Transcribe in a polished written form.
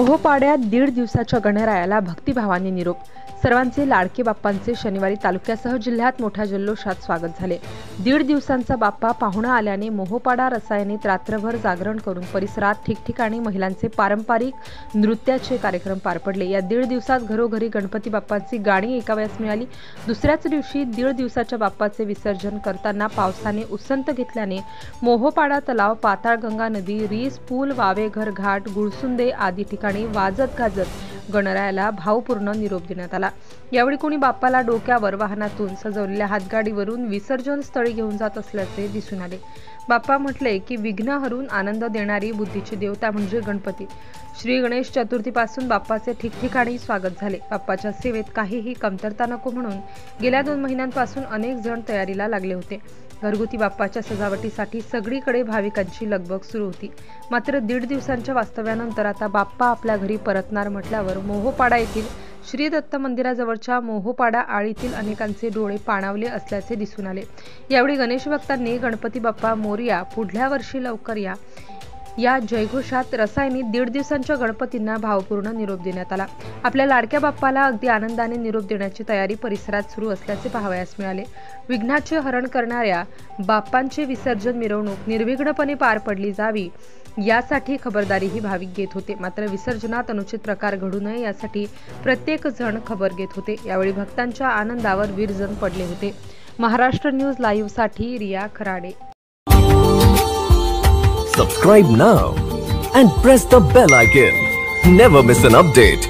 मोहोपाड्यात 1.5 दिवसाच्या गणरायाला भक्तिभावाने निरोप। सर्वांचे लाडके बाप्पांचे शनिवारी तालुक्यासह जिल्ह्यात मोठ्या जल्लोषात स्वागत झाले। 1.5 दिवसांचा बाप्पा पाहुणा आल्याने मोहोपाडा रसायनीत रात्रभर जागरण करून परिसरात ठिकठिकाणी महिलांचे पारंपरिक नृत्याचे कार्यक्रम पार पडले। या 1.5 दिवसात घरोघरी गणपती बाप्पांची गाणी ऐकावयास मिळाली। दुसऱ्याच दिवशी 1.5 दिवसाच्या बाप्पाचे विसर्जन करताना पावसाने उसंत घेतल्याने मोहोपाडा तलाव, पाताळगंगा नदी, रीस पूल, वावेघर घाट, गुळसुंदे आदी ठिकाणी वाजत गाजत गणरायाला भावपूर्ण निरोप देण्यात आला। यावेळी कोणी बाप्पाला डोक्यावर वाहनातून सजवलेल्या हातगाडीवरून विसर्जन स्थळी घेऊन जात असल्याचे दिसून आले। बाप्पा म्हटले की विघ्न हरून आनंद देणारी बुद्धीची देवता म्हणजे गणपती। श्री गणेश चतुर्थीपासून बाप्पाचे ठिकठिकाणी स्वागत झाले। बाप्पाच्या सेवेत काहीही कमतरता नको म्हणून गेल्या 2 महिन्यांपासून अनेक जण तयारीला लागले होते। घरगुती बाप्पाच्या सजावटीसाठी सगळीकडे भाविकांची लगबग सुरू होती। मात्र 1.5 दिवसांच्या वास्तव्यानंतर आता बाप्पा आपल्या घरी परतणार म्हटल्यावर मोहोपाडा येथील श्री दत्त मंदिराजवळच्या मोहोपाडा आळीतील अनेकांचे डोळे पाणावले असल्याचे दिसून आले। यावेळी गणेश भक्तांनी गणपती बाप्पा मोरया, पुढल्या वर्षी लवकर या जयघोषात रसायनीत 1.5 दिवसांच्या गणपतींना भावपूर्ण निरोप देण्यात आला। आपल्या लाडक्या बाप्पाला अगदी आनंदाने निरोप देण्याची तयारी परिसरात सुरू असल्याचे पाहावयास मिळाले। विघ्नाचे हरण करणाऱ्या बाप्पांचे विसर्जन मिरवणूक निर्विघ्नपणे पार पडली जावी यासाठी खबरदारी ही भाविक घेत होते। मात्र विसर्जनात अनुचित प्रकार घडू नये यासाठी प्रत्येक जण खबर घेत होते। यावेळी भक्तांच्या आनंदावर विरजण पडले होते। महाराष्ट्र न्यूज लाईव्ह साठी Riya Kharade. Subscribe now and press the bell icon. Never miss an update.